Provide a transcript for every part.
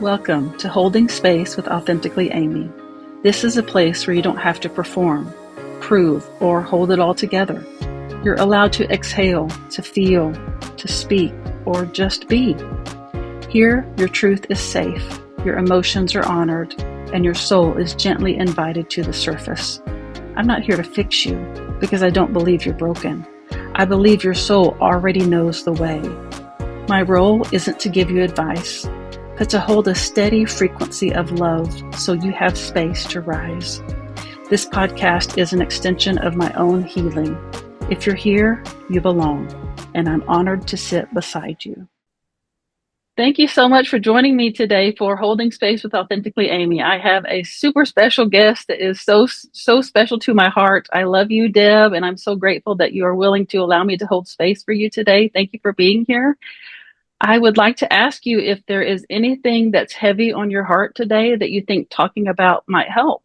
Welcome to Holding Space with Authentically Amy. This is a place where you don't have to perform, prove, or hold it all together. You're allowed to exhale, to feel, to speak, or just be. Here, your truth is safe, your emotions are honored, and your soul is gently invited to the surface. I'm not here to fix you because I don't believe you're broken. I believe your soul already knows the way. My role isn't to give you advice, but to hold a steady frequency of love so you have space to rise. This podcast is an extension of my own healing. If you're here, you belong, and I'm honored to sit beside you. Thank you so much for joining me today for Holding Space with Authentically Amy. I have a super special guest that is so special to my heart. I love you, Deb, and I'm so grateful that you are willing to allow me to hold space for you today. Thank you for being here. I would like to ask you if there is anything that's heavy on your heart today that you think talking about might help.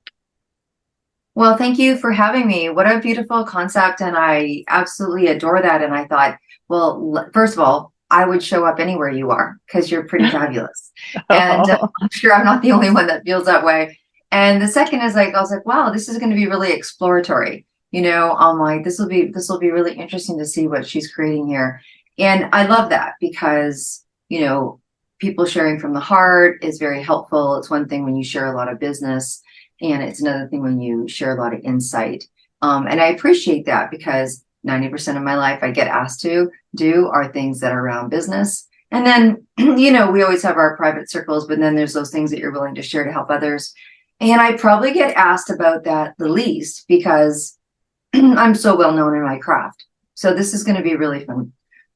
Well, thank you for having me. What a beautiful concept. And I absolutely adore that. And I thought, well, first of all, I would show up anywhere you are because you're pretty fabulous. And I'm sure I'm not the only one that feels that way. And the second is I was like, wow, this is going to be really exploratory. I'm like, this will be really interesting to see what she's creating here. And I love that because, people sharing from the heart is very helpful. It's one thing when you share a lot of business, and it's another thing when you share a lot of insight. And I appreciate that because 90% of my life I get asked to do are things that are around business. And then, we always have our private circles, but then there's those things that you're willing to share to help others. And I probably get asked about that the least because I'm so well known in my craft. So this is going to be really fun.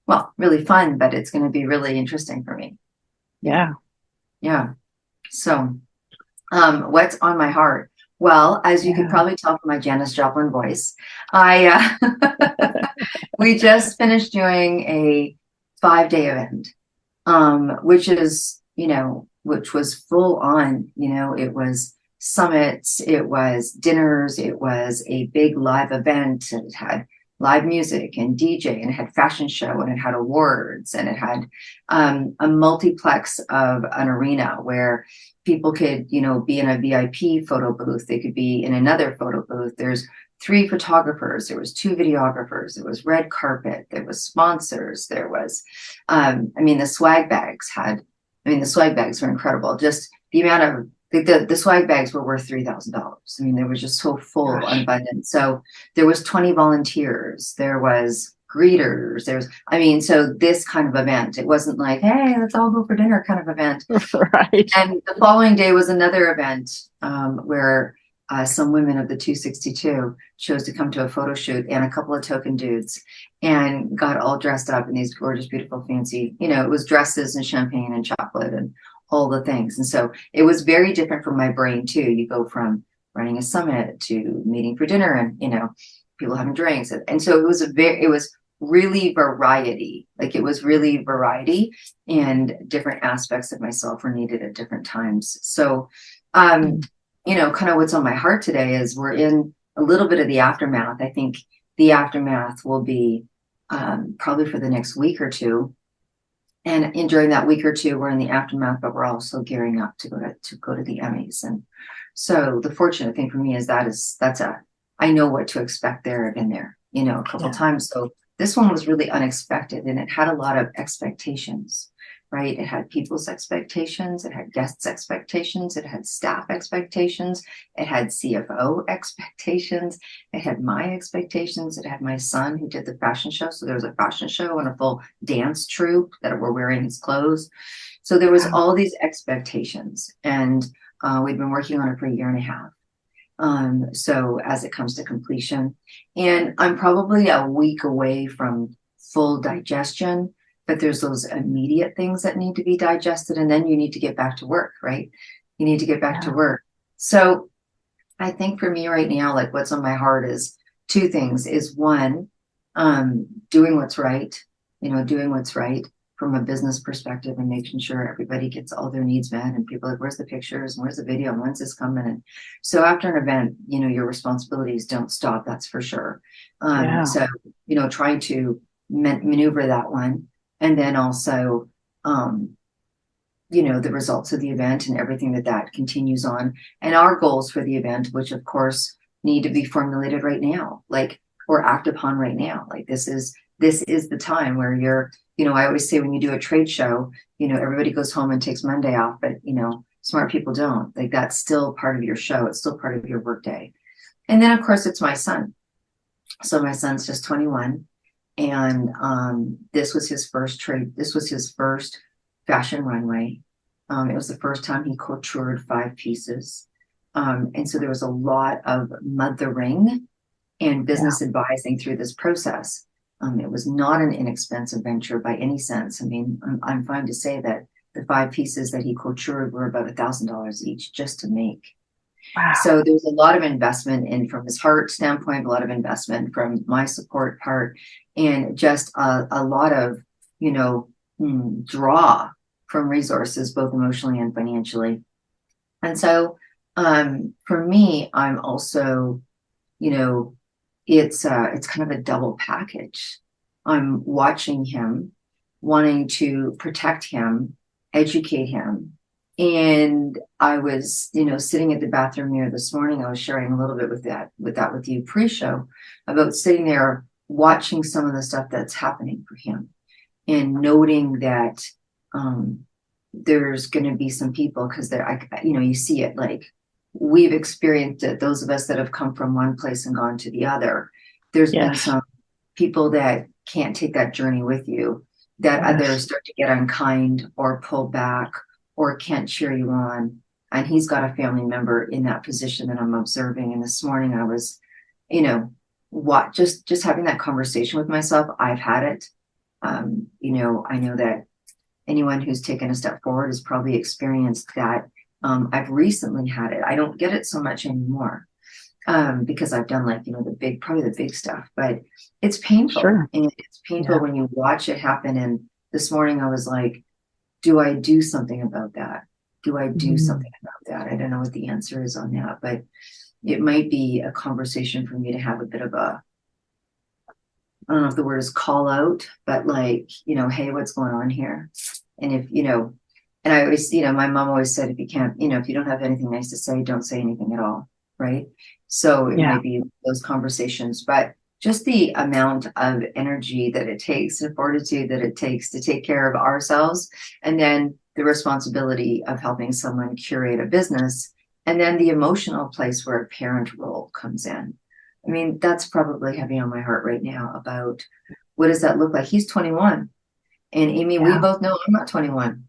Well, really fun, but it's going to be really interesting for me. Yeah. So, what's on my heart? Well, as you could probably tell from my Janis Joplin voice, we just finished doing a 5-day event, which was full on. It was summits, it was dinners, it was a big live event, and it had live music and DJ, and it had fashion show, and it had awards, and it had a multiplex of an arena where people could, be in a VIP photo booth. They could be in another photo booth. There's 3 photographers. There was 2 videographers. There was red carpet. There was sponsors. There was, the swag bags the swag bags were incredible. Just the amount of, the swag bags were worth $3,000. They were just so full and abundant. So there was 20 volunteers. There was greeters. So this kind of event, it wasn't like, hey, let's all go for dinner kind of event. Right. And the following day was another event where some women of the 262 chose to come to a photo shoot, and a couple of token dudes, and got all dressed up in these gorgeous, beautiful, fancy, it was dresses and champagne and chocolate and all the things. And so it was very different from my brain too. You go from running a summit to meeting for dinner and, people having drinks. And so it was really variety. Like it was really variety, and different aspects of myself were needed at different times. So, kind of what's on my heart today is we're in a little bit of the aftermath. I think the aftermath will be probably for the next week or two. And during that week or two, we're in the aftermath, but we're also gearing up to go to the Emmys. And so the fortunate thing for me is I know what to expect there. I've been there, a couple times. So this one was really unexpected, and it had a lot of expectations, right? It had people's expectations. It had guests' expectations. It had staff expectations. It had CFO expectations. It had my expectations. It had my son who did the fashion show. So there was a fashion show and a full dance troupe that were wearing his clothes. So there was all these expectations, and we've been working on it for a year and a half. So as it comes to completion, and I'm probably a week away from full digestion, but there's those immediate things that need to be digested, and then you need to get back to work, right? You need to get back to work. So I think for me right now, like what's on my heart is 2 things. Is one, doing what's right, from a business perspective, and making sure everybody gets all their needs met, and people are like, where's the pictures and where's the video and when's this coming? And so after an event, your responsibilities don't stop, that's for sure. So, trying to maneuver that one. And then also the results of the event and everything that continues on, and our goals for the event, which of course need to be formulated right now, like, or act upon right now. Like, this is the time where I always say, when you do a trade show, everybody goes home and takes Monday off, but smart people don't. Like, that's still part of your show. It's still part of your workday. And then of course it's my son. So my son's just 21, and this was his first trade. This was his first fashion runway. It was the first time he coutured 5 pieces. And so there was a lot of mothering and business advising through this process. It was not an inexpensive venture by any sense. I mean, I'm fine to say that the 5 pieces that he coutured were about $1,000 each just to make. Wow. So there was a lot of investment in, from his heart standpoint, a lot of investment from my support part, and just a lot of, draw from resources, both emotionally and financially. And so for me, I'm also, it's kind of a double package. I'm watching him, wanting to protect him, educate him. And I was, sitting at the bathroom mirror this morning. I was sharing a little bit with you pre-show, about sitting there watching some of the stuff that's happening for him, and noting that there's going to be some people, because you see it, like, we've experienced it. Those of us that have come from one place and gone to the other, there's been some people that can't take that journey with you, that either start to get unkind or pull back or can't cheer you on. And he's got a family member in that position that I'm observing. And this morning I was, just having that conversation with myself. I've had it. I know that anyone who's taken a step forward has probably experienced that. I've recently had it. I don't get it so much anymore, because I've done, like, probably the big stuff, but it's painful. Sure. And it's painful when you watch it happen. And this morning I was like, do I do something about that? Do I do something about that? I don't know what the answer is on that, but it might be a conversation for me to have a bit of a, I don't know if the word is call out, but like, hey, what's going on here? And if, and I always, my mom always said, if you can't, if you don't have anything nice to say, don't say anything at all. Right. So it might be those conversations, but just the amount of energy that it takes and fortitude that it takes to take care of ourselves, and then the responsibility of helping someone curate a business, and then the emotional place where a parent role comes in. I mean, that's probably heavy on my heart right now, about what does that look like? He's 21, and Amy, we both know I'm not 21.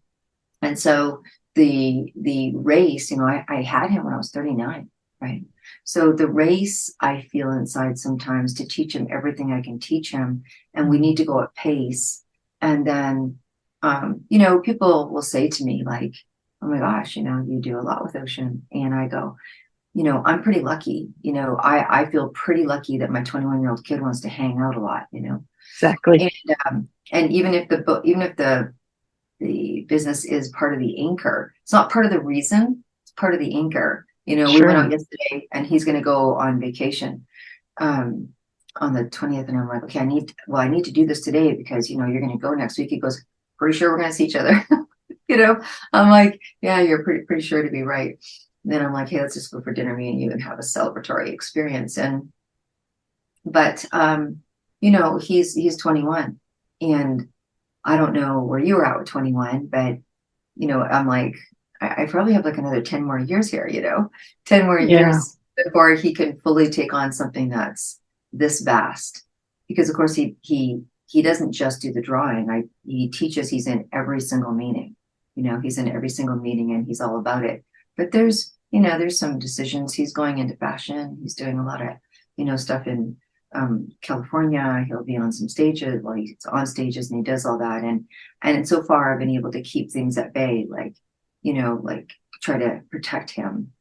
And so the race, I had him when I was 39, right? So the race, I feel inside sometimes, to teach him everything I can teach him, and we need to go at pace. And then, people will say to me, like, oh my gosh, you do a lot with Ocean. And I go, I'm pretty lucky. I feel pretty lucky that my 21-year-old kid wants to hang out a lot, Exactly. And even if the business is part of the anchor, it's not part of the reason, it's part of the anchor. We went out yesterday, and he's going to go on vacation on the 20th. And I'm like, okay, I need to do this today, because, you're going to go next week. He goes, pretty sure we're going to see each other. I'm like, yeah, you're pretty sure to be right. And then I'm like, hey, let's just go for dinner, me and you, and have a celebratory experience. But he's 21, and I don't know where you were at with 21, but, I'm like, I probably have like another 10 more years here, 10 more years before he can fully take on something that's this vast. Because of course he doesn't just do the drawing. He teaches, he's in every single meeting, he's in every single meeting, and he's all about it. But there's some decisions. He's going into fashion. He's doing a lot of, stuff in California. He'll be on some stages. Well, he's on stages, and he does all that. And so far I've been able to keep things at bay, like try to protect him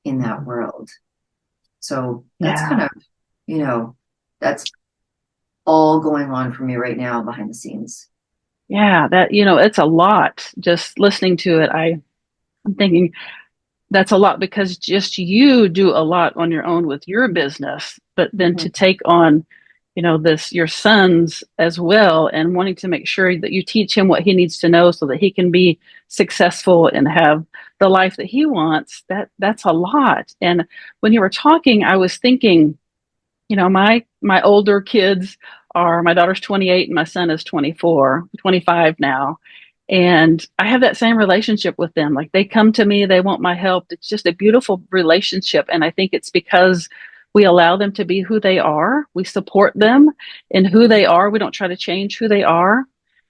in that world. So that's kind of, that's all going on for me right now behind the scenes. Yeah, that, it's a lot. Just listening to it, I'm thinking that's a lot, because just you do a lot on your own with your business, but then to take on, this, your sons as well, and wanting to make sure that you teach him what he needs to know so that he can be successful and have the life that he wants. That's a lot. And when you were talking, I was thinking, my older kids are, my daughter's 28 and my son is 24, 25 now. And I have that same relationship with them. Like, they come to me, they want my help. It's just a beautiful relationship. And I think it's because we allow them to be who they are. We support them in who they are. We don't try to change who they are.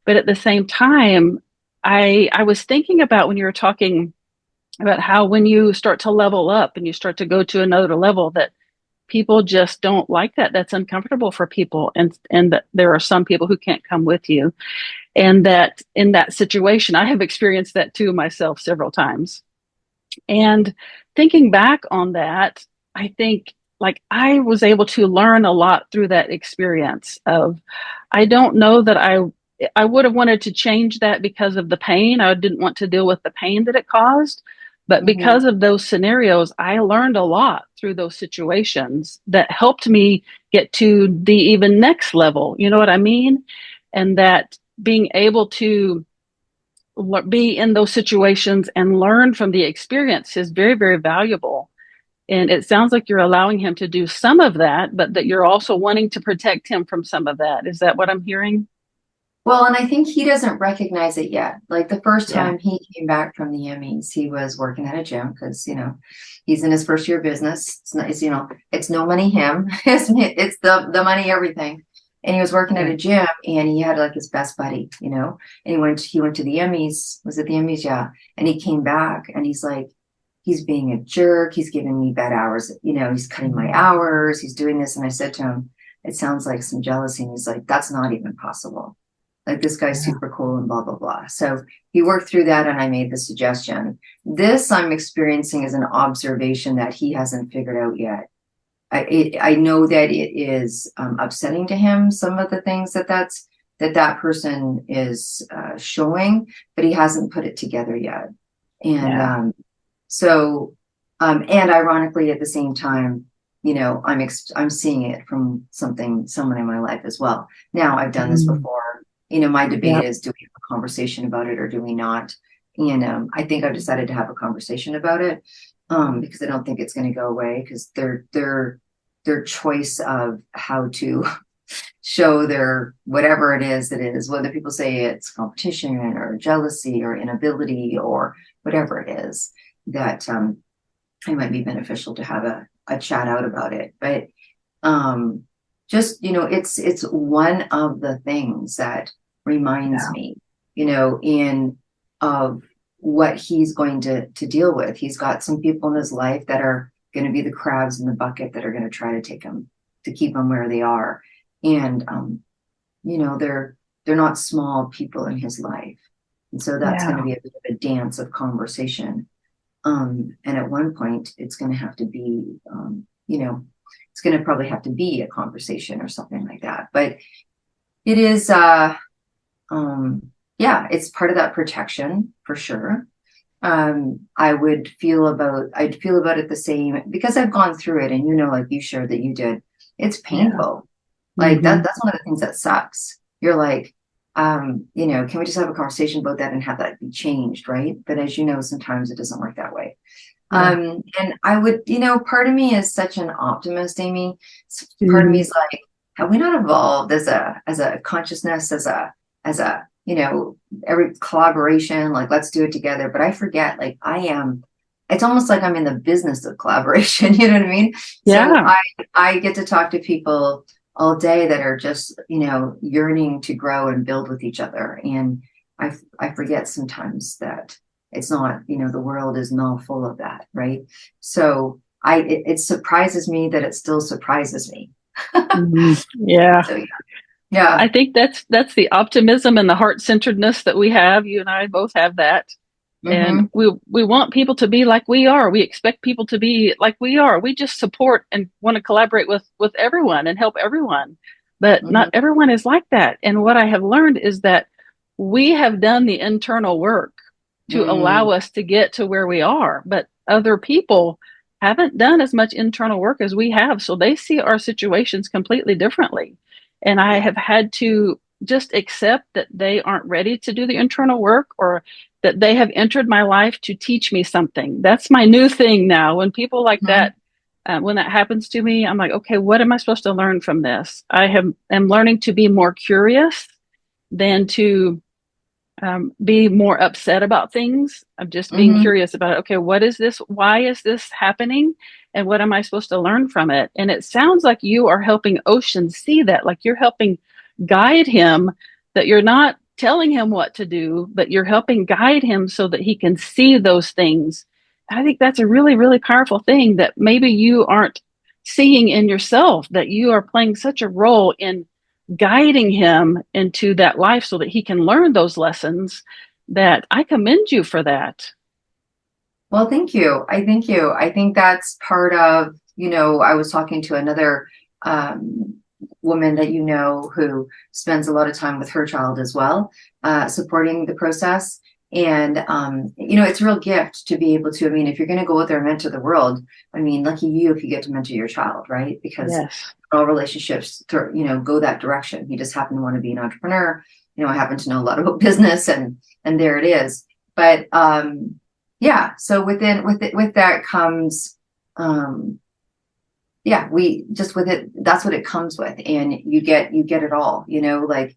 But at the same time, I was thinking about when you were talking about how when you start to level up and you start to go to another level, that people just don't like that. That's uncomfortable for people. And that there are some people who can't come with you. And that in that situation, I have experienced that too myself several times. And thinking back on that, I think, like, I was able to learn a lot through that experience of, I don't know that I would have wanted to change that because of the pain. I didn't want to deal with the pain that it caused. But Mm-hmm. because of those scenarios, I learned a lot through those situations that helped me get to the even next level. You know what I mean? And that being able to be in those situations and learn from the experience is very, very valuable. And it sounds like you're allowing him to do some of that, but that you're also wanting to protect him from some of that. Is that what I'm hearing? Well, and I think he doesn't recognize it yet. Like the first Yeah. time he came back from the Emmys, he was working at a gym because, he's in his first year of business. It's not, it's no money him. It's the money everything. And he was working at Yeah. a gym and he had like his best buddy, and he went to the Emmys. Was it the Emmys? Yeah. And he came back and he's like, he's being a jerk. He's giving me bad hours. He's cutting my hours. He's doing this. And I said to him, it sounds like some jealousy. And he's like, that's not even possible. Like, this guy's Yeah. super cool and blah, blah, blah. So he worked through that and I made the suggestion. This I'm experiencing as an observation that he hasn't figured out yet. I know that it is upsetting to him, some of the things that person is showing, but he hasn't put it together yet. And Yeah. and ironically, at the same time, I'm seeing it from someone in my life as well. Now, I've done this Mm. before. My debate Yep. is, do we have a conversation about it or do we not? And I think I've decided to have a conversation about it because I don't think it's going to go away, because their choice of how to show their whatever it is, whether people say it's competition or jealousy or inability or whatever it is, that it might be beneficial to have a chat out about it. But just, it's one of the things that reminds Yeah. me, in of what he's going to deal with. He's got some people in his life that are going to be the crabs in the bucket that are going to try to take him, to keep him where they are. And they're not small people in his life. And so that's going to Yeah. be a bit of a dance of conversation. And at one point it's going to have to be, it's going to probably have to be a conversation or something like that. But it is, yeah, it's part of that protection for sure. I'd feel about it the same because I've gone through it, and like you shared that you did. It's Yeah. painful. Like Hmm. that's one of the things that sucks. You're like, can we just have a conversation about that and have that be changed, right? But as you know, sometimes it doesn't work that way. Yeah. And I would, part of me is such an optimist, Amy. Part of me Hmm. is like, have we not evolved as a consciousness, as a every collaboration, like let's do it together. But I forget, like it's almost like I'm in the business of collaboration. You know what I mean? So Yeah. I get to talk to people all day that are just, yearning to grow and build with each other. And I forget sometimes that it's not, the world is not full of that. Right. So it surprises me that it still surprises me. Hmm. Yeah. So yeah. I think that's the optimism and the heart-centeredness that we have. You and I both have that. And Mm-hmm. we want people to be like we are. We expect people to be like we are. We just support and want to collaborate with everyone and help everyone. But Mm-hmm. not everyone is like that. And what I have learned is that we have done the internal work to Mm-hmm. allow us to get to where we are, but other people haven't done as much internal work as we have. So they see our situations completely differently. And I have had to just accept that they aren't ready to do the internal work, or that they have entered my life to teach me something. That's my new thing now. When people like Mhm. that, when that happens to me, I'm like, okay, what am I supposed to learn from this? Am learning to be more curious than to be more upset about things. I'm just being Mhm. curious about, okay, what is this? Why is this happening? And what am I supposed to learn from it? And it sounds like you are helping Ocean see that, like you're helping guide him, that you're not telling him what to do, but you're helping guide him so that he can see those things. I think that's a really, really powerful thing that maybe you aren't seeing in yourself, that you are playing such a role in guiding him into that life so that he can learn those lessons. That I commend you for that. Well, thank you. I thank you. I think that's part of, I was talking to another um, woman that who spends a lot of time with her child as well, supporting the process. And, it's a real gift to be able to, I mean, if you're going to go out there and mentor the world, I mean, lucky you if you get to mentor your child, right? Because Yes. all relationships, go that direction. You just happen to want to be an entrepreneur. I happen to know a lot about business, and there it is. But, yeah, so with that comes we just with it, that's what it comes with, and you get it all, like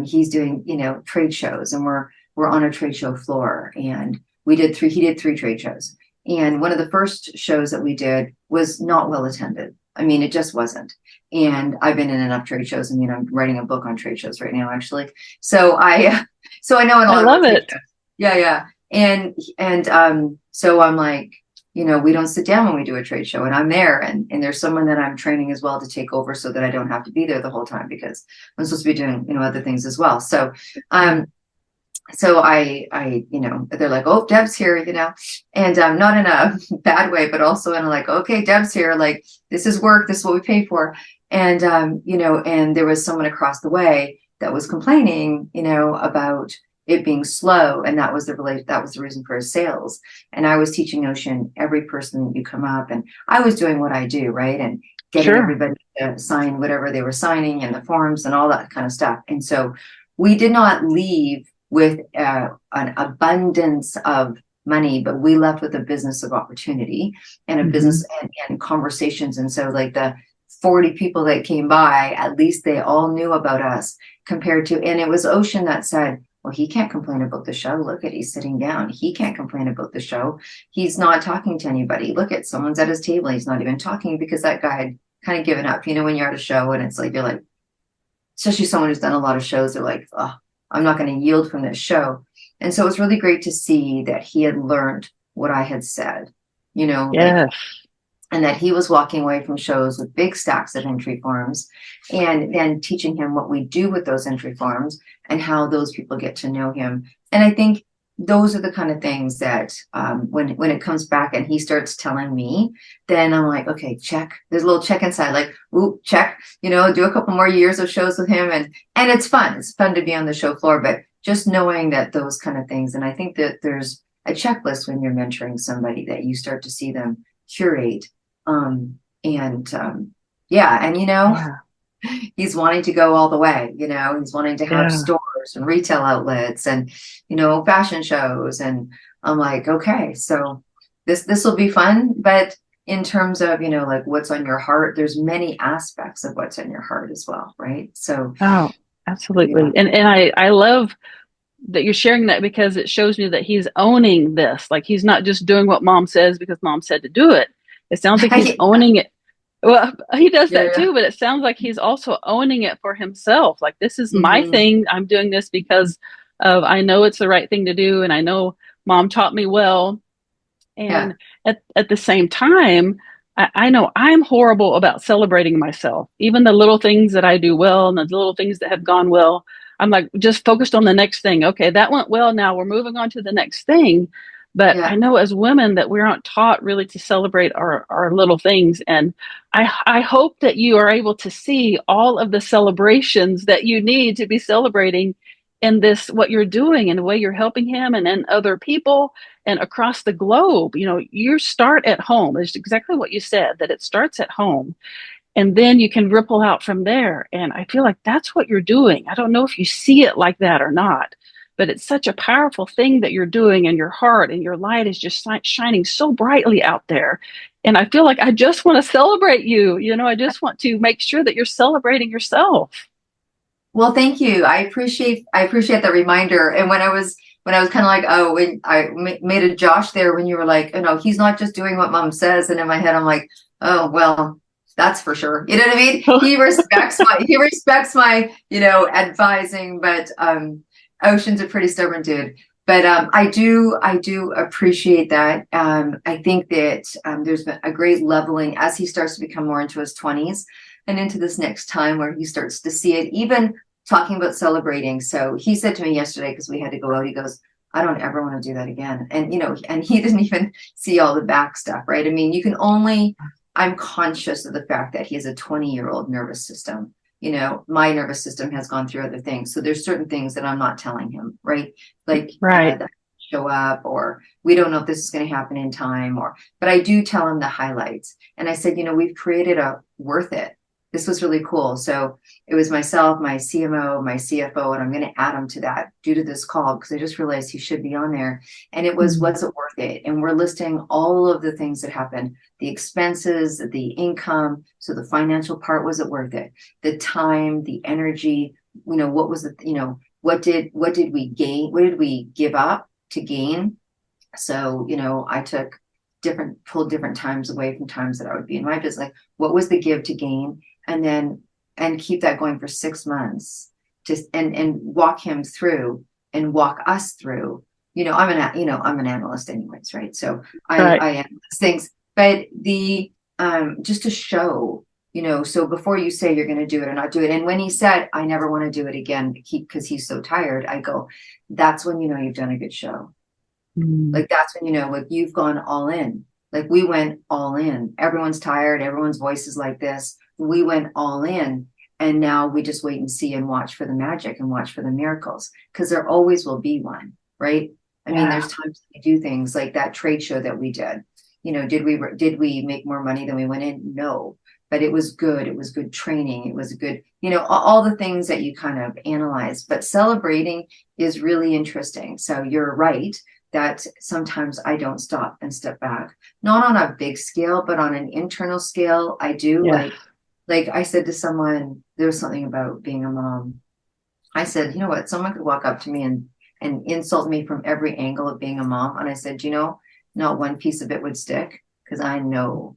he's doing trade shows, and we're on a trade show floor, and he did three trade shows, and one of the first shows that we did was not well attended. I mean, it just wasn't. And I've been in enough trade shows. I mean, I'm writing a book on trade shows right now, actually. So so I know a I lot about love trade it. shows. Yeah, yeah. And so I'm like, we don't sit down when we do a trade show, and I'm there, and there's someone that I'm training as well to take over so that I don't have to be there the whole time, because I'm supposed to be doing, other things as well. So, Yeah. so they're like, oh, Deb's here, and not in a bad way, but also in a like, okay, Deb's here. Like, this is work. This is what we pay for. And, and there was someone across the way that was complaining, about it being slow. And that was the reason for his sales. And I was teaching Ocean, every person you come up, and I was doing what I do, right? And getting Sure. everybody to sign whatever they were signing, and the forms and all that kind of stuff. And so we did not leave with an abundance of money, but we left with a business of opportunity, and a Mm-hmm. business and conversations. And so, like, the 40 people that came by, at least they all knew about us, compared to, and it was Ocean that said, well, he can't complain about the show. Look at, he's sitting down. He can't complain about the show. He's not talking to anybody. Look at, someone's at his table. He's not even talking, because that guy had kind of given up. When you're at a show and it's like, you're like, especially someone who's done a lot of shows, they're like, oh, I'm not going to yield from this show. And so it was really great to see that he had learned what I had said, like, Yes. and that he was walking away from shows with big stacks of entry forms, and then teaching him what we do with those entry forms and how those people get to know him. And I think those are the kind of things that when it comes back and he starts telling me, then I'm like, okay, check. There's a little check inside, like, ooh, check. Do a couple more years of shows with him, and it's fun. It's fun to be on the show floor, but just knowing that those kind of things. And I think that there's a checklist when you're mentoring somebody, that you start to see them curate. And yeah, and Yeah. he's wanting to go all the way. He's wanting to have Yeah. stores and retail outlets, and fashion shows. And I'm like, okay, so this will be fun. But in terms of, like, what's on your heart, there's many aspects of what's on your heart as well, right? So Oh, yeah. absolutely. And I love that you're sharing that, because it shows me that he's owning this. Like, he's not just doing what mom says because mom said to do it. It sounds like he's Yeah, owning it. Well, he does that yeah. too, but it sounds like he's also owning it for himself. Like, this is my Hmm. thing. I'm doing this because of, I know it's the right thing to do, and I know mom taught me well. Yeah, And at the same time, I know I'm horrible about celebrating myself. Even the little things that I do well and the little things that have gone well, I'm like just focused on the next thing. Okay, that went well. Now we're moving on to the next thing. But I yeah. know as women that we aren't taught really to celebrate our little things. And I hope that you are able to see all of the celebrations that you need to be celebrating in this, what you're doing, and the way you're helping him and then other people and across the globe. You start at home. It's exactly what you said, that it starts at home. And then you can ripple out from there. And I feel like that's what you're doing. I don't know if you see it like that or not, but it's such a powerful thing that you're doing, and your heart and your light is just shining so brightly out there. And I feel like I just want to celebrate you. I just want to make sure that you're celebrating yourself. Well, thank you. I appreciate that reminder. And when I was kind of like, oh, when I made a Josh there, when you were like, oh no, he's not just doing what mom says. And in my head, I'm like, oh, well, that's for sure. You know what I mean? He respects my, advising, but Ocean's a pretty stubborn dude. But I do appreciate that. I think that there's been a great leveling as he starts to become more into his 20s and into this next time where he starts to see it, even talking about celebrating. So he said to me yesterday, because we had to go out, he goes, I don't ever want to do that again. And he didn't even see all the back stuff, right? I mean, I'm conscious of the fact that he has a 20-year-old nervous system. My nervous system has gone through other things. So there's certain things that I'm not telling him, right? Like Right. that show up, or we don't know if this is going to happen in time, but I do tell him the highlights. And I said, we've created a worth it. This was really cool. So it was myself, my CMO, my CFO, and I'm going to add him to that due to this call, because I just realized he should be on there. And it was, was it worth it? And we're listing all of the things that happened, the expenses, the income. So the financial part, was it worth it? The time, the energy, what was it? What did we gain? What did we give up to gain? So, I pulled different times away from times that I would be in my business. Like, what was the give to gain? And keep that going for 6 months, and walk him through and walk us through. I'm an analyst anyways, right? So Right. I analyze things, but just to show, so before you say you're going to do it or not do it. And when he said, I never want to do it again, because he's so tired, I go, that's when you've done a good show. Like, that's when like, you've gone all in. Like, we went all in. Everyone's tired. Everyone's voice is like this. We went all in. And now we just wait and see and watch for the magic and watch for the miracles, because there always will be one, right? I mean, there's times we do things like that trade show that we did. Did we make more money than we went in? No, but it was good. It was good training. It was good, all the things that you kind of analyze. But celebrating is really interesting. So you're right that sometimes I don't stop and step back, not on a big scale, but on an internal scale. I do. Yeah. Like I said to someone, there was something about being a mom. I said, you know what? Someone could walk up to me and insult me from every angle of being a mom. And I said, not one piece of it would stick, because I know.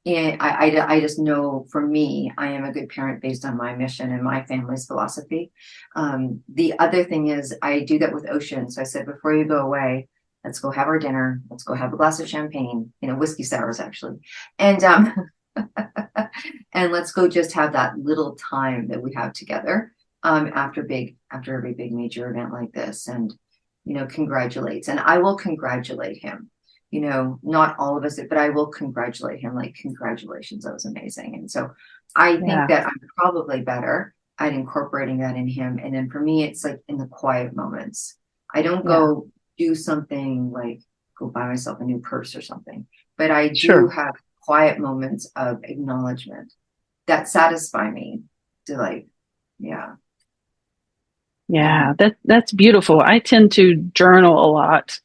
And I just know, for me, I am a good parent based on my mission and my family's philosophy. The other thing is, I do that with Ocean. So I said, before you go away, let's go have our dinner. Let's go have a glass of champagne, whiskey sours, actually. And, and let's go just have that little time that we have together, after every big major event like this, and, congratulates. And I will congratulate him. Not all of us, but I will congratulate him. Like, congratulations, that was amazing. And so I think that I'm probably better at incorporating that in him. And then for me, it's like in the quiet moments. I don't go do something like go buy myself a new purse or something, but I do have quiet moments of acknowledgement that satisfy me to, like, That's beautiful. I tend to journal a lot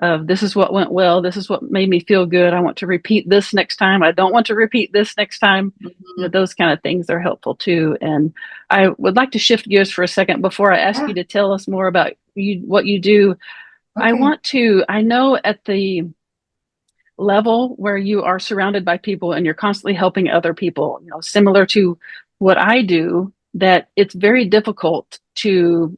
of, this is what went well, this is what made me feel good, I want to repeat this next time, I don't want to repeat this next time. Those kind of things are helpful too. And I would like to shift gears for a second before I ask you to tell us more about what you do. I know at the level where you are surrounded by people and you're constantly helping other people, similar to what I do, that it's very difficult to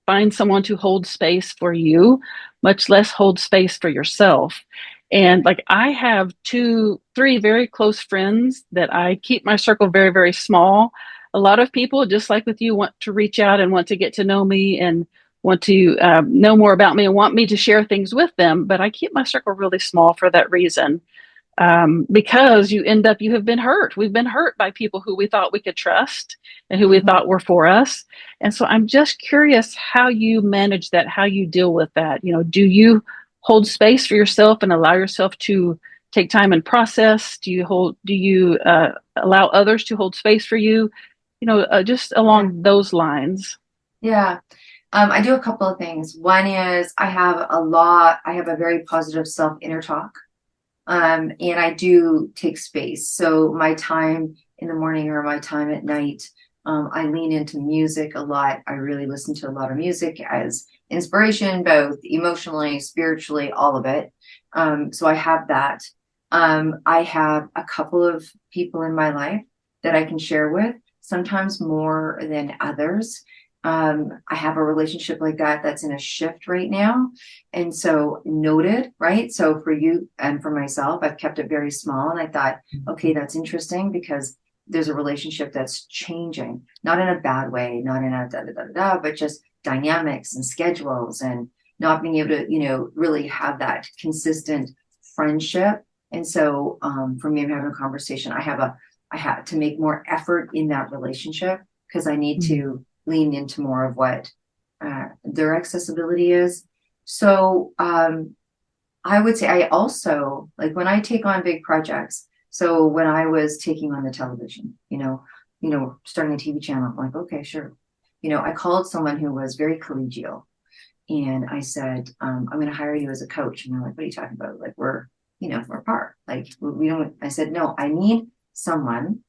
find someone to hold space for you, much less hold space for yourself. And like, I have 3 very close friends that I keep my circle very, very small. A lot of people, just like with you, want to reach out and want to get to know me and want to know more about me and want me to share things with them. But I keep my circle really small for that reason. Because you have been hurt. We've been hurt by people who we thought we could trust and who we thought were for us. And so I'm just curious how you manage that, how you deal with that. Do you hold space for yourself and allow yourself to take time and process? Do you allow others to hold space for you? Just Yeah. along those lines. Yeah. I do a couple of things. One is I have a very positive self inner talk. And I do take space. So my time in the morning or my time at night, I lean into music a lot. I really listen to a lot of music as inspiration, both emotionally, spiritually, all of it. So I have that. I have a couple of people in my life that I can share with, sometimes more than others. I have a relationship like that that's in a shift right now. And so noted, right? So for you and for myself, I've kept it very small. And I thought, okay, that's interesting because there's a relationship that's changing, not in a bad way, not in a da da da da, but just dynamics and schedules and not being able to, really have that consistent friendship. And so for me, I'm having a conversation. I had to make more effort in that relationship because I need to lean into more of what their accessibility is. So I would say I also like when I take on big projects. So when I was taking on the television, starting a TV channel, I'm like, okay, sure. I called someone who was very collegial and I said, I'm going to hire you as a coach. And they're like, what are you talking about? Like we're apart. Like we don't, I said, no, I need someone.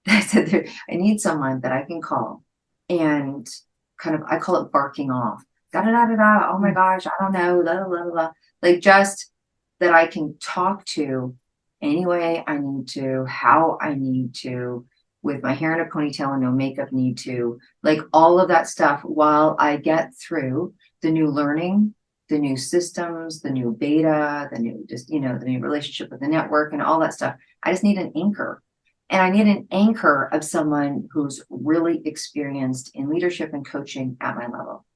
I said, I need someone that I can call and kind of, I call it barking off. Da da da da da. Oh my gosh, I don't know. Blah, blah, blah, blah. Like just that I can talk to any way I need to, how I need to, with my hair in a ponytail and no makeup need to, like all of that stuff while I get through the new learning, the new systems, the new beta, the new relationship with the network and all that stuff. I just need an anchor. And I need an anchor of someone who's really experienced in leadership and coaching at my level,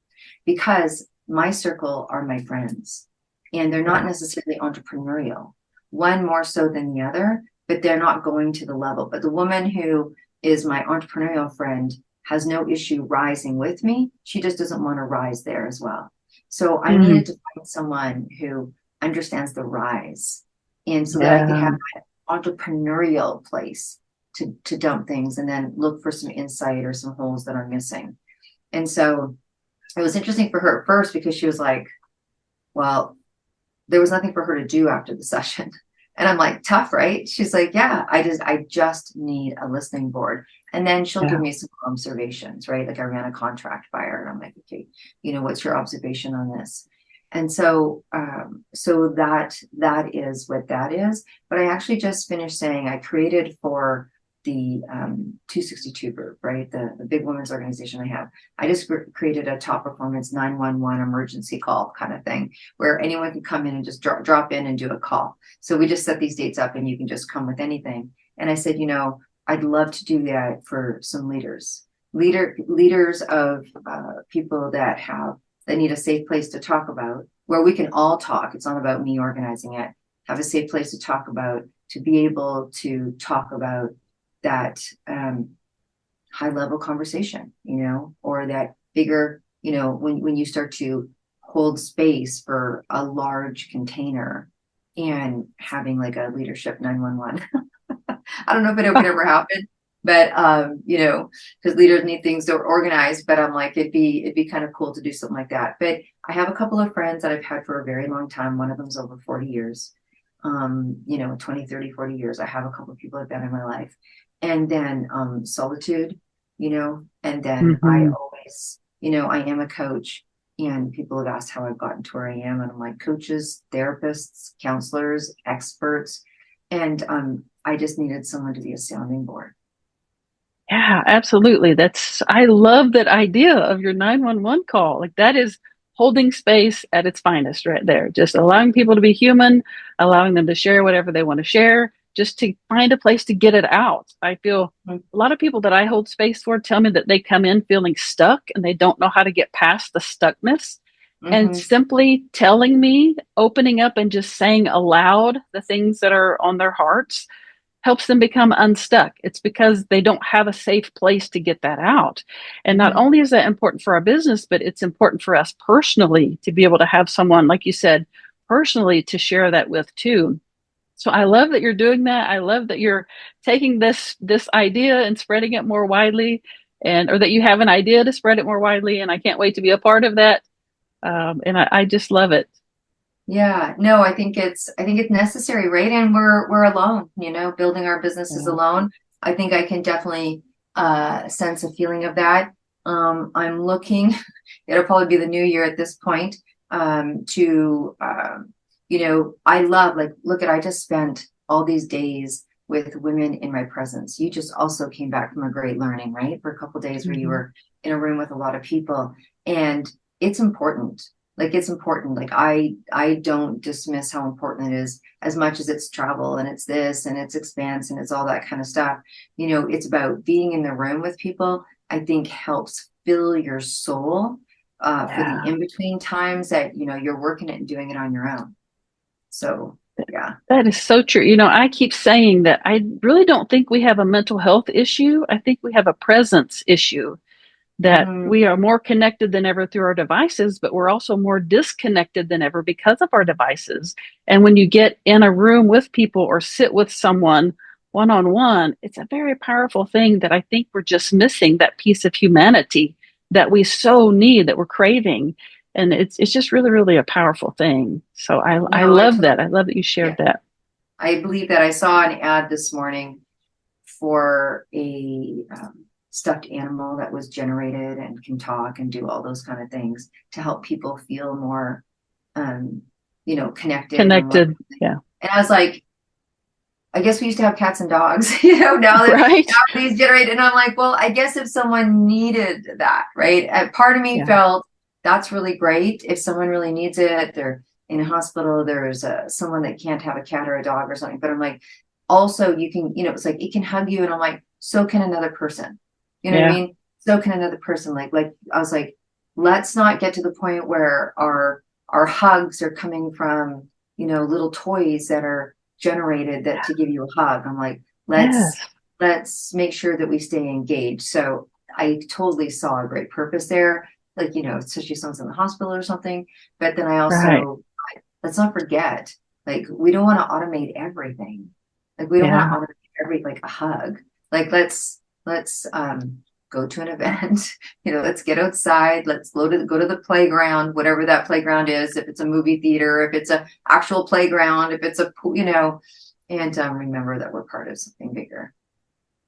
because my circle are my friends and they're not necessarily entrepreneurial, one more so than the other, but they're not going to the level. But the woman who is my entrepreneurial friend has no issue rising with me. She just doesn't want to rise there as well. So I needed to find someone who understands the rise and so that I could have that entrepreneurial place to dump things and then look for some insight or some holes that are missing. And so it was interesting for her at first because she was like, well, there was nothing for her to do after the session. And I'm like, tough, right? She's like, yeah, I just need a listening board. And then she'll give me some observations, right? Like I ran a contract by her and I'm like, okay, what's your observation on this? And so, so that is what that is. But I actually just finished saying I created for the 262 group, right? The big women's organization I have. I just created a top performance 911 emergency call kind of thing where anyone can come in and just drop in and do a call. So we just set these dates up and you can just come with anything. And I said, I'd love to do that for some leaders of people that need a safe place to talk about, where we can all talk. It's not about me organizing it. Have a safe place to talk about, to be able to talk about that high level conversation, or that bigger, when you start to hold space for a large container and having like a leadership 911. I don't know if it would ever happen, but because leaders need things to organize, but I'm like, it'd be kind of cool to do something like that. But I have a couple of friends that I've had for a very long time. One of them's over 40 years, 20, 30, 40 years. I have a couple of people like that in my life. And then solitude, and then I always, I am a coach and people have asked how I've gotten to where I am. And I'm like coaches, therapists, counselors, experts. And I just needed someone to be a sounding board. Yeah, absolutely. I love that idea of your 911 call. Like that is holding space at its finest right there. Just allowing people to be human, allowing them to share whatever they want to share, just to find a place to get it out. I feel a lot of people that I hold space for tell me that they come in feeling stuck and they don't know how to get past the stuckness. And simply telling me, opening up and just saying aloud the things that are on their hearts helps them become unstuck. It's because they don't have a safe place to get that out. And not only is that important for our business, but it's important for us personally to be able to have someone, like you said, personally to share that with too. So I love that you're doing that. I love that you're taking this idea and spreading it more widely, and or that you have an idea to spread it more widely. And I can't wait to be a part of that. And I just love it. Yeah, no, I think it's necessary, right? And we're alone, building our businesses Yeah. alone. I think I can definitely sense a feeling of that. I'm looking, it'll probably be the new year at this point, to I love, like, look at, I just spent all these days with women in my presence. You just also came back from a great learning, right? For a couple of days where you Mhm. were in a room with a lot of people. And it's important. Like, it's important. Like, I don't dismiss how important it is, as much as it's travel and it's this and it's expanse and it's all that kind of stuff. It's about being in the room with people. I think helps fill your soul for the Yeah. in-between times that you're working it and doing it on your own. So yeah. That is so true. I keep saying that I really don't think we have a mental health issue. I think we have a presence issue, that Hmm. we are more connected than ever through our devices, but we're also more disconnected than ever because of our devices. And when you get in a room with people or sit with someone one on one, it's a very powerful thing that I think we're just missing, that piece of humanity that we so need, that we're craving. And it's just really, really a powerful thing. So I No, I love that. totally, I love that you shared yeah. that. I believe that I saw an ad this morning for a stuffed animal that was generated and can talk and do all those kind of things to help people feel more, um, connected and loved. Connected. Yeah. And I was like, I guess we used to have cats and dogs, Right. now these generate, and I'm like, well, I guess if someone needed that, right? Part of me Yeah. felt that's really great. If someone really needs it, they're in a hospital, there's someone that can't have a cat or a dog or something. But I'm like, also you can, it's like it can hug you, and I'm like, so can another person. You know what I Yeah. mean? So can another person. Like I was like, let's not get to the point where our hugs are coming from, little toys that are generated that to give you a hug. I'm like, Yes. let's make sure that we stay engaged. So I totally saw a great purpose there. Like, especially if someone's in the hospital or something. But then I Right. also, let's not forget, like, we don't want to automate everything. Like, we don't want Yeah. to automate like a hug. Like, let's go to an event. Let's get outside. Let's go to the playground, whatever that playground is. If it's a movie theater, if it's a actual playground, if it's a and remember that we're part of something bigger.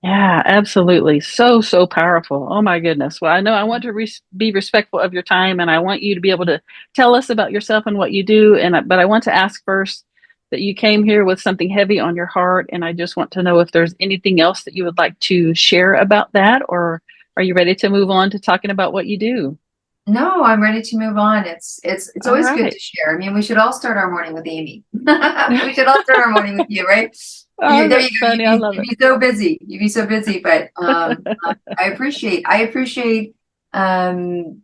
Yeah, absolutely. So, so powerful. Oh my goodness. Well, I know I want to be respectful of your time, and I want you to be able to tell us about yourself and what you do. But I want to ask first that you came here with something heavy on your heart, and I just want to know if there's anything else that you would like to share about that, or are you ready to move on to talking about what you do? No, I'm ready to move on. It's All always good right. to share. I mean, we should all start our morning with Amy. We should all start our morning with you, right? Oh, There you that's go. funny. I love You'd it. be so busy. You'd be so busy. But I appreciate um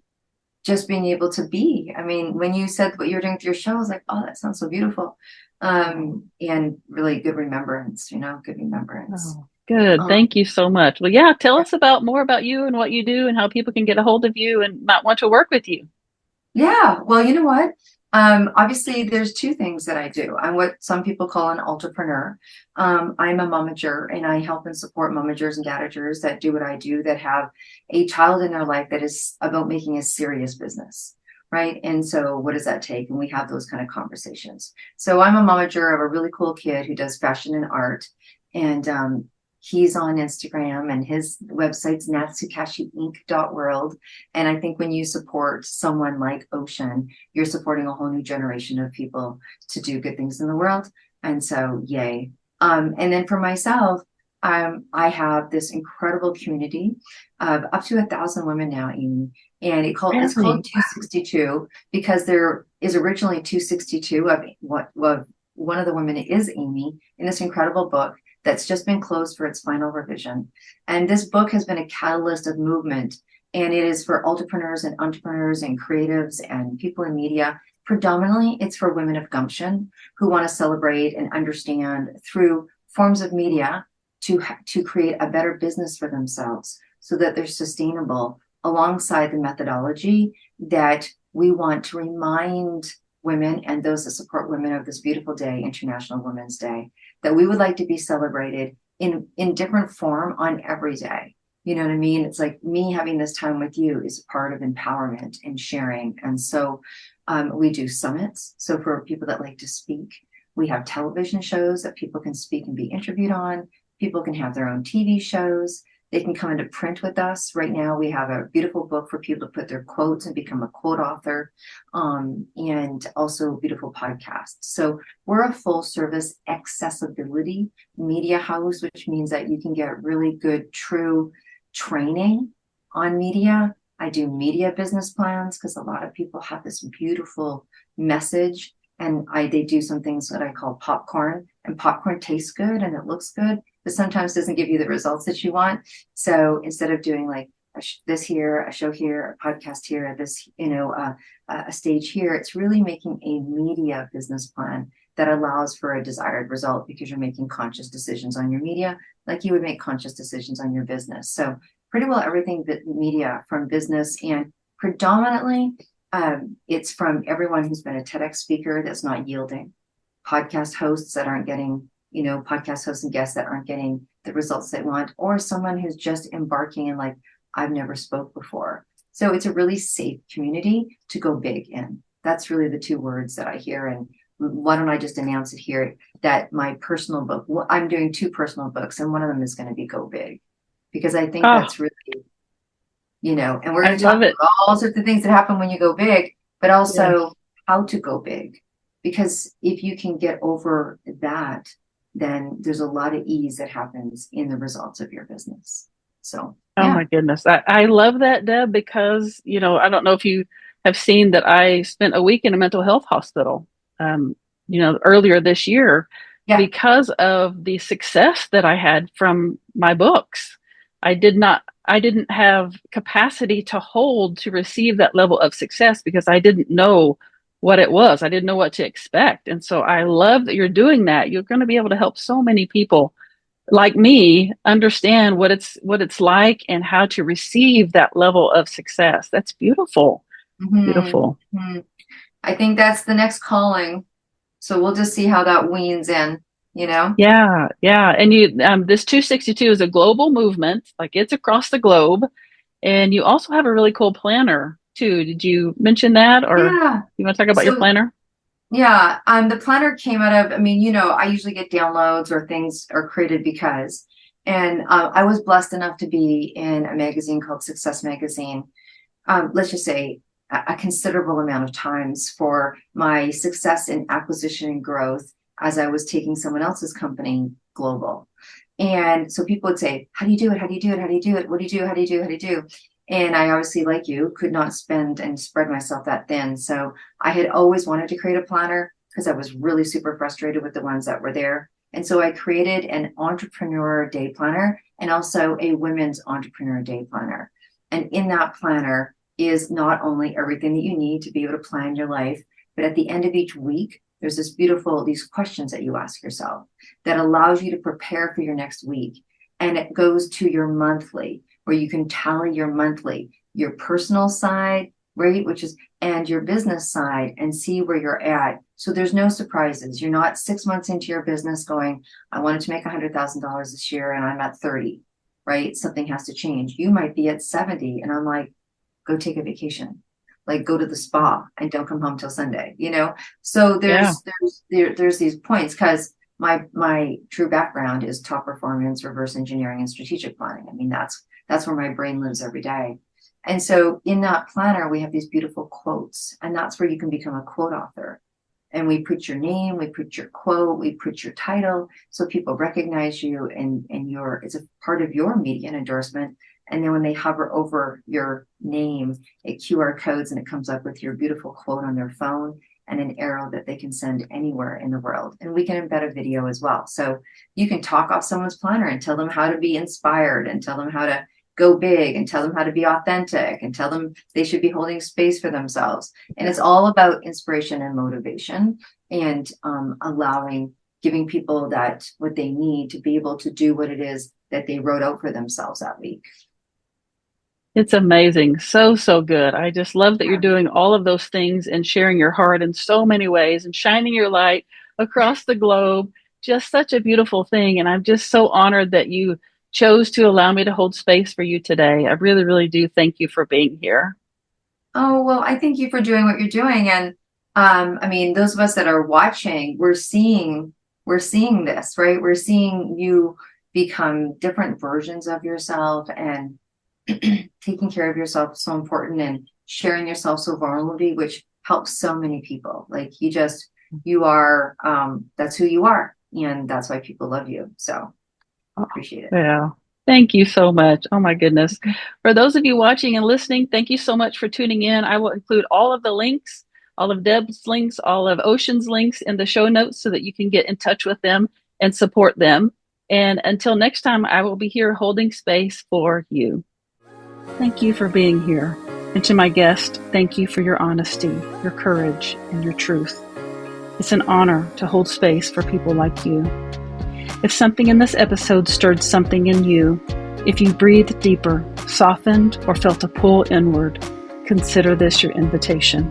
just being able to be. I mean, when you said what you were doing with your show, I was like, oh, that sounds so beautiful. Oh. And really good remembrance, good remembrance. Oh, good. Um, Thank you so much. Well, yeah, tell us about more about you and what you do and how people can get a hold of you and might want to work with you. Yeah, well, you know what? Obviously, there's two things that I do. I'm what some people call an entrepreneur. I'm a momager, and I help and support momagers and dadagers that do what I do, that have a child in their life that is about making a serious business, right? And so, what does that take? And we have those kind of conversations. So, I'm a momager of a really cool kid who does fashion and art, and he's on Instagram, and his website's natsukashiinc.world. And I think when you support someone like Ocean, you're supporting a whole new generation of people to do good things in the world. And so, yay. And then for myself, I have this incredible community of up to 1,000 women now, Amy. And it's called Really? 262 because there is originally 262 of what one of the women is Amy in this incredible book that's just been closed for its final revision. And this book has been a catalyst of movement, and it is for entrepreneurs and creatives and people in media. Predominantly, it's for women of gumption who want to celebrate and understand through forms of media to create a better business for themselves so that they're sustainable alongside the methodology that we want to remind women and those that support women of this beautiful day, International Women's Day, that we would like to be celebrated in different form on every day. You know what I mean? It's like me having this time with you is a part of empowerment and sharing. And so we do summits. So for people that like to speak, we have television shows that people can speak and be interviewed on. People can have their own TV shows. They can come into print with us. Right now, we have a beautiful book for people to put their quotes and become a quote author, and also beautiful podcasts. So we're a full service accessibility media house, which means that you can get really good, true training on media. I do media business plans because a lot of people have this beautiful message, and they do some things that I call popcorn, and popcorn tastes good and it looks good, but sometimes doesn't give you the results that you want. So instead of doing like this here, a show here, a podcast here, this, a stage here, it's really making a media business plan that allows for a desired result because you're making conscious decisions on your media, like you would make conscious decisions on your business. So pretty well everything that media from business, and predominantly it's from everyone who's been a TEDx speaker that's not yielding, podcast hosts that aren't getting, podcast hosts and guests that aren't getting the results they want, or someone who's just embarking in like, I've never spoke before. So it's a really safe community to go big in. That's really the two words that I hear. And why don't I just announce it here that my personal book, I'm doing 2 personal books, and one of them is going to be Go Big, because I think that's really, and we're going to talk about all sorts of things that happen when you go big, but also how to go big. Because if you can get over that, then there's a lot of ease that happens in the results of your business. So, oh my goodness. I love that, Deb, because, I don't know if you have seen that I spent a week in a mental health hospital, earlier this year because of the success that I had from my books. I didn't have capacity to receive that level of success because I didn't know what it was. I didn't know what to expect. And so I love that you're doing that. You're going to be able to help so many people like me understand what it's like and how to receive that level of success. That's beautiful. Mm-hmm. Beautiful. Mm-hmm. I think that's the next calling. So we'll just see how that weans in, Yeah. And this 262 is a global movement, like it's across the globe. And you also have a really cool planner too. Did you mention that, or you want to talk about your planner? Yeah, the planner came out of, I usually get downloads or things are created because, and I was blessed enough to be in a magazine called Success Magazine. Let's just say a considerable amount of times for my success in acquisition and growth as I was taking someone else's company global. And so people would say, how do you do it? How do you do it? How do you do it? What do you do? How do you do? How do you do? And I obviously, like you, could not spend and spread myself that thin. So I had always wanted to create a planner because I was really super frustrated with the ones that were there. And so I created an entrepreneur day planner and also a women's entrepreneur day planner. And in that planner is not only everything that you need to be able to plan your life, but at the end of each week, there's these questions that you ask yourself that allows you to prepare for your next week. And it goes to your monthly, where you can tally your monthly, your personal side, right, and your business side, and see where you're at. So there's no surprises. You're not 6 months into your business going, I wanted to make $100,000 this year and I'm at 30, right? Something has to change. You might be at 70 and I'm like, go take a vacation, like go to the spa and don't come home till Sunday, So there's these points, because my true background is top performance, reverse engineering, and strategic planning. That's where my brain lives every day. And so in that planner, we have these beautiful quotes, and that's where you can become a quote author. And we put your name, we put your quote, we put your title, so people recognize you and it's a part of your media endorsement. And then when they hover over your name, it QR codes and it comes up with your beautiful quote on their phone and an arrow that they can send anywhere in the world. And we can embed a video as well. So you can talk off someone's planner and tell them how to be inspired and tell them how to go big and tell them how to be authentic and tell them they should be holding space for themselves. And it's all about inspiration and motivation and giving people what they need to be able to do what it is that they wrote out for themselves that week. It's amazing. So, so good. I just love that you're Yeah. doing all of those things and sharing your heart in so many ways and shining your light across the globe. Just such a beautiful thing. And I'm just so honored that you chose to allow me to hold space for you today. I really, really do thank you for being here. Oh, well, I thank you for doing what you're doing. And I mean, those of us that are watching, we're seeing this, right? We're seeing you become different versions of yourself, and taking care of yourself is so important, and sharing yourself so vulnerably, which helps so many people. Like you are, that's who you are. And that's why people love you. So appreciate it. Yeah. Thank you so much. Oh my goodness. For those of you watching and listening, thank you so much for tuning in. I will include all of the links, all of Deb's links, all of Ocean's links in the show notes so that you can get in touch with them and support them. And until next time, I will be here holding space for you. Thank you for being here. And to my guest, thank you for your honesty, your courage, and your truth. It's an honor to hold space for people like you. If something in this episode stirred something in you, if you breathed deeper, softened, or felt a pull inward, consider this your invitation.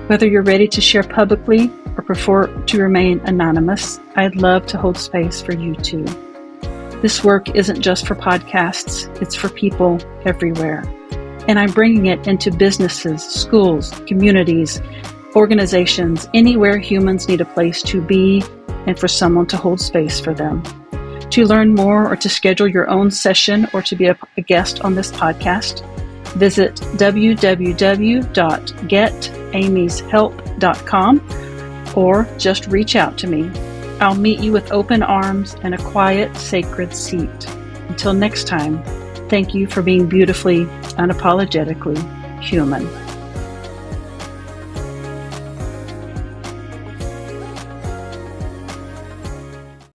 Whether you're ready to share publicly or prefer to remain anonymous, I'd love to hold space for you too. This work isn't just for podcasts, it's for people everywhere. And I'm bringing it into businesses, schools, communities, organizations, anywhere humans need a place to be and for someone to hold space for them. To learn more or to schedule your own session or to be a guest on this podcast, visit www.getamyshelp.com or just reach out to me. I'll meet you with open arms and a quiet, sacred seat. Until next time, thank you for being beautifully, unapologetically human.